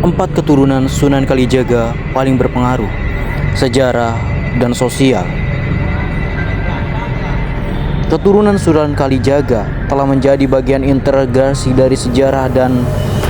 Empat keturunan Sunan Kalijaga paling berpengaruh, sejarah dan sosial. Keturunan Sunan Kalijaga telah menjadi bagian integrasi dari sejarah dan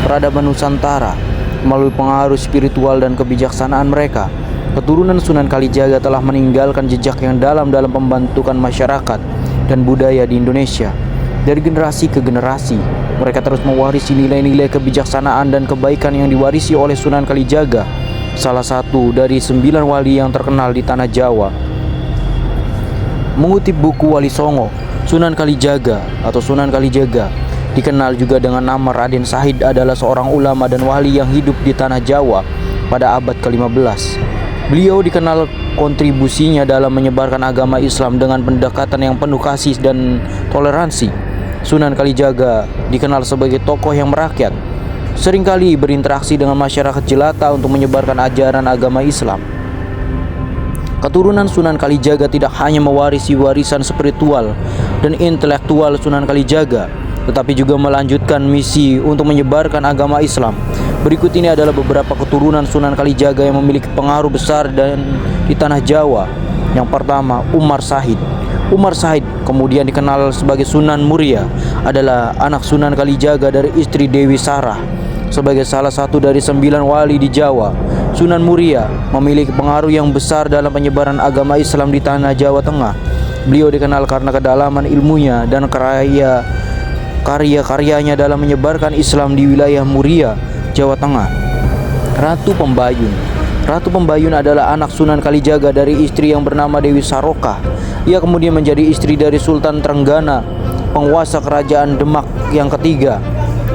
peradaban Nusantara melalui pengaruh spiritual dan kebijaksanaan mereka. Keturunan Sunan Kalijaga telah meninggalkan jejak yang dalam pembentukan masyarakat dan budaya di Indonesia. Dari generasi ke generasi, mereka terus mewarisi nilai-nilai kebijaksanaan dan kebaikan yang diwarisi oleh Sunan Kalijaga, salah satu dari 9 wali yang terkenal di tanah Jawa. Mengutip buku Wali Songo, Sunan Kalijaga atau Sunan Kalijaga, dikenal juga dengan nama Raden Sahid, adalah seorang ulama dan wali yang hidup di tanah Jawa pada abad ke-15. Beliau dikenal kontribusinya dalam menyebarkan agama Islam dengan pendekatan yang penuh kasih dan toleransi. Sunan Kalijaga dikenal sebagai tokoh yang merakyat, seringkali berinteraksi dengan masyarakat jelata untuk menyebarkan ajaran agama Islam. Keturunan Sunan Kalijaga tidak hanya mewarisi warisan spiritual dan intelektual Sunan Kalijaga, tetapi juga melanjutkan misi untuk menyebarkan agama Islam. Berikut ini adalah beberapa keturunan Sunan Kalijaga yang memiliki pengaruh besar di tanah Jawa. Yang pertama, Umar Sahid. Umar Sahid, kemudian dikenal sebagai Sunan Muria, adalah anak Sunan Kalijaga dari istri Dewi Sarah. Sebagai salah satu dari 9 wali di Jawa, Sunan Muria memiliki pengaruh yang besar dalam penyebaran agama Islam di tanah Jawa Tengah. Beliau dikenal karena kedalaman ilmunya dan karya-karyanya dalam menyebarkan Islam di wilayah Muria, Jawa Tengah. Ratu Pembayun. Ratu Pembayun adalah anak Sunan Kalijaga dari istri yang bernama Dewi Saroka. Ia kemudian menjadi istri dari Sultan Trenggana, penguasa kerajaan Demak yang ketiga.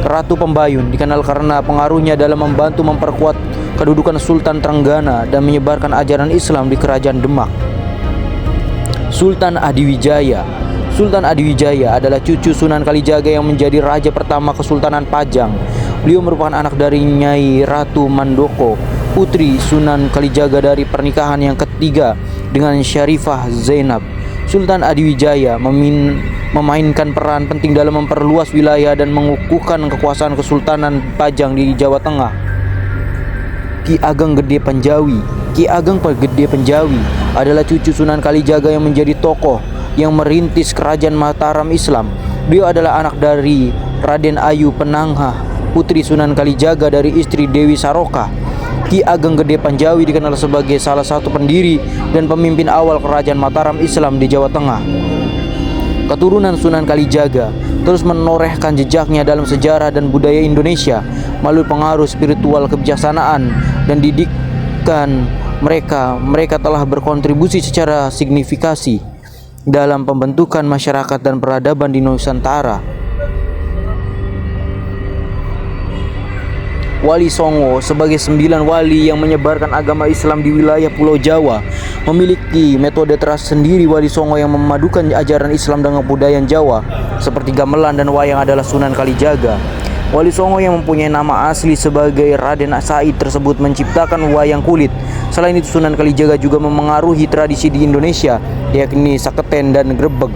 Ratu Pembayun dikenal karena pengaruhnya dalam membantu memperkuat kedudukan Sultan Trenggana dan menyebarkan ajaran Islam di kerajaan Demak. Sultan Adiwijaya. Sultan Adiwijaya adalah cucu Sunan Kalijaga yang menjadi raja pertama Kesultanan Pajang. Beliau merupakan anak dari Nyai Ratu Mandoko, putri Sunan Kalijaga dari pernikahan yang ketiga dengan Syarifah Zainab. Sultan Adiwijaya memainkan peran penting dalam memperluas wilayah dan mengukuhkan kekuasaan Kesultanan Pajang di Jawa Tengah. Ki Ageng Gede Panjawi. Ki Ageng Gede Panjawi adalah cucu Sunan Kalijaga yang menjadi tokoh yang merintis kerajaan Mataram Islam. Beliau adalah anak dari Raden Ayu Penanghah, putri Sunan Kalijaga dari istri Dewi Saroka. Ki Ageng Gede Panjawi dikenal sebagai salah satu pendiri dan pemimpin awal kerajaan Mataram Islam di Jawa Tengah. Keturunan Sunan Kalijaga terus menorehkan jejaknya dalam sejarah dan budaya Indonesia melalui pengaruh spiritual, kebijaksanaan, dan didikan mereka. Mereka telah berkontribusi secara signifikasi dalam pembentukan masyarakat dan peradaban di Nusantara. Wali Songo sebagai 9 wali yang menyebarkan agama Islam di wilayah Pulau Jawa memiliki metode tersendiri. Wali Songo yang memadukan ajaran Islam dengan budaya Jawa seperti gamelan dan wayang adalah Sunan Kalijaga. Wali Songo yang mempunyai nama asli sebagai Raden Said tersebut menciptakan wayang kulit. Selain itu, Sunan Kalijaga juga memengaruhi tradisi di Indonesia, yakni saketen dan grebeg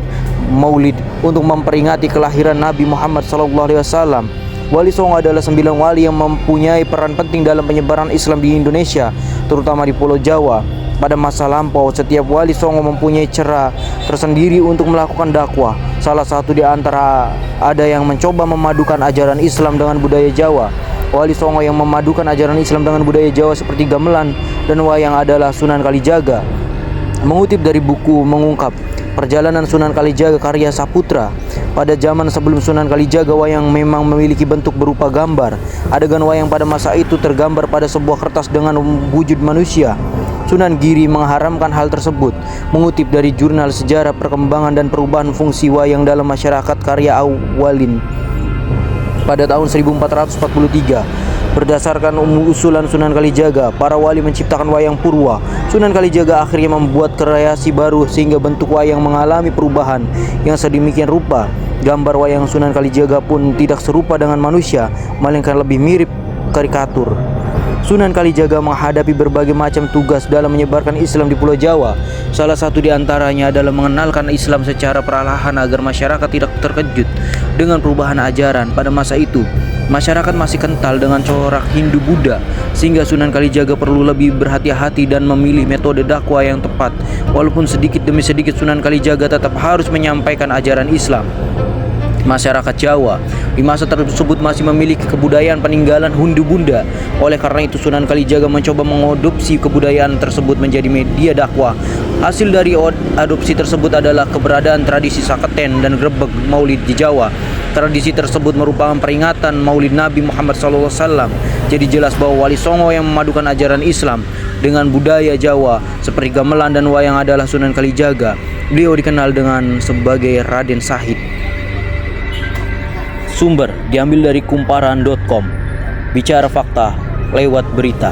Maulid untuk memperingati kelahiran Nabi Muhammad SAW. Wali Songo adalah 9 wali yang mempunyai peran penting dalam penyebaran Islam di Indonesia, terutama di Pulau Jawa. Pada masa lampau, setiap wali Songo mempunyai cara tersendiri untuk melakukan dakwah. Salah satu di antara ada yang mencoba memadukan ajaran Islam dengan budaya Jawa. Wali Songo yang memadukan ajaran Islam dengan budaya Jawa seperti gamelan dan wayang adalah Sunan Kalijaga. Mengutip dari buku Mengungkap Perjalanan Sunan Kalijaga karya Saputra, pada zaman sebelum Sunan Kalijaga, wayang memang memiliki bentuk berupa gambar. Adegan wayang pada masa itu tergambar pada sebuah kertas dengan wujud manusia. Sunan Giri mengharamkan hal tersebut. Mengutip dari jurnal Sejarah Perkembangan dan Perubahan Fungsi Wayang dalam Masyarakat karya Awalin pada tahun 1443. Berdasarkan usulan Sunan Kalijaga, para wali menciptakan wayang purwa. Sunan Kalijaga akhirnya membuat kreasi baru sehingga bentuk wayang mengalami perubahan yang sedemikian rupa. Gambar wayang Sunan Kalijaga pun tidak serupa dengan manusia, melainkan lebih mirip karikatur. Sunan Kalijaga menghadapi berbagai macam tugas dalam menyebarkan Islam di Pulau Jawa. Salah satu di antaranya adalah mengenalkan Islam secara perlahan agar masyarakat tidak terkejut dengan perubahan ajaran. Pada masa itu, masyarakat masih kental dengan corak Hindu-Buddha, sehingga Sunan Kalijaga perlu lebih berhati-hati dan memilih metode dakwah yang tepat. Walaupun sedikit demi sedikit Sunan Kalijaga tetap harus menyampaikan ajaran Islam. Masyarakat Jawa di masa tersebut masih memiliki kebudayaan peninggalan Hindu-Buddha. Oleh karena itu Sunan Kalijaga mencoba mengadopsi kebudayaan tersebut menjadi media dakwah. Hasil dari adopsi tersebut adalah keberadaan tradisi saketen dan grebeg maulid di Jawa. Tradisi tersebut merupakan peringatan maulid Nabi Muhammad SAW. Jadi jelas bahwa Wali Songo yang memadukan ajaran Islam dengan budaya Jawa seperti gamelan dan wayang adalah Sunan Kalijaga. Beliau dikenal dengan sebagai Raden Sahid. Sumber diambil dari kumparan.com. Bicara fakta lewat berita.